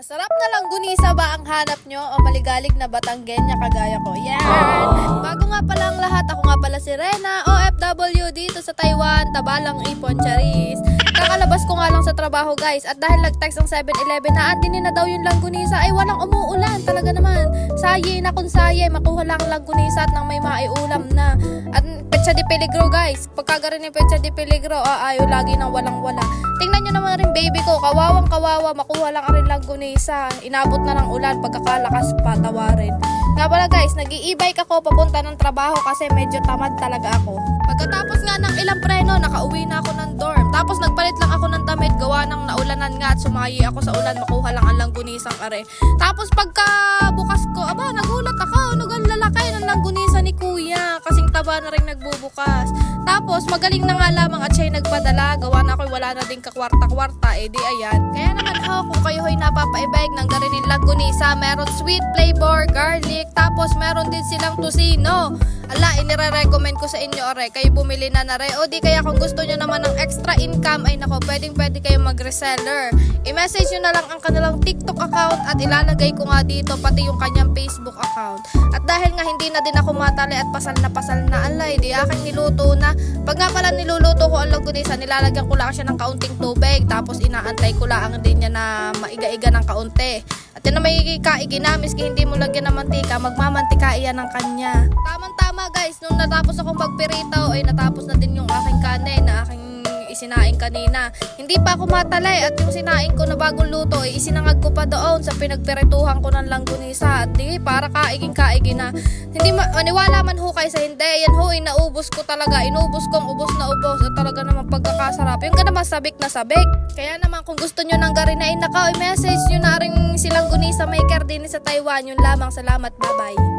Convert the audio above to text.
Masarap na langgunisa ba ang hanap nyo o maligalig na Batanggenya kagaya ko? Yan! Bago nga pala ang lahat, ako nga pala si Rena, OFW dito sa Taiwan, tabalang ipon, charis. Kakalabas ko nga lang sa trabaho guys, at dahil nag-text ang 7-Eleven na andinin na daw yung langgunisa, ay walang umuulan talaga naman. Saye na kung saye, makuha lang ang langgunisa at nang may maiulam na. At petsa de peligro guys, pagkagarin yung petsa de peligro, ayaw lagi nang walang-wala. Tingnan nyo naman rin baby ko, kawawang kawawa, makuha lang rin langgunisa. Inabot na ng ulan, pagkakalakas patawarin. Nga pala guys, nag-i-e-bike ako papunta ng trabaho kasi medyo tamad talaga ako. Pagkatapos nga ng ilang preno, nakauwi na ako ng dorm. Tapos nagpalit lang ako ng damit, gawa ng naulanan nga at sumayi ako sa ulan, makuha lang ang langgunisang are. Tapos pagka bukas ko, nagulat ako, nugang lalaki ng langgunisa ni kuya, kasing taba na rin nagbubukas. Tapos magaling na nga lamang at siya'y nagpadala, gawa na ako'y wala na din kakwarta-kwarta, edi ayan. Kaya naman kung kayo ho'y napapaibaig ng garinin langgunisa, meron sweet flavor, garlic, tapos meron din silang tocino. Ala, inire-recommend ko sa inyo are, kayo bumili na re. O di kaya kung gusto nyo naman ng extra income, ay nako, pwede kayo mag-reseller. I-message nyo na lang ang kanilang TikTok account at ilalagay ko nga dito pati yung kanyang Facebook account. At dahil nga hindi na din ako matali at pasal na alay, di aking niluto na. Pag nga pala niluluto ko ang langgunisa, nilalagyan ko lang siya ng kaunting tubig, tapos inaantay ko lang din niya na maiga-iga ng kaunti. At yun na may kaigi na, miski hindi mo lagyan ng mantika, magmamantika iyan ng kanya. Tamang-tama guys, nung natapos akong magpiritaw, ay natapos na din yung aking kanin na aking isinaing kanina. Hindi pa ako matalay at yung sinaing ko na bagong luto ay isinangag ko pa doon sa pinagpirituhan ko ng langgunisa. At di, para kaiging-kaigi na. Hindi maniwala man ho kayo sa hindi, yan ho, inaubos ko talaga. Inubos kong ubos na ubos at talaga naman pagkakasarap. Yung ka naman sabik na sabik. Kaya naman kung gusto nyo ng garinain na ka, i-message nyo na rin silang gunisa maker din sa Taiwan. Yun lamang, salamat, bye-bye.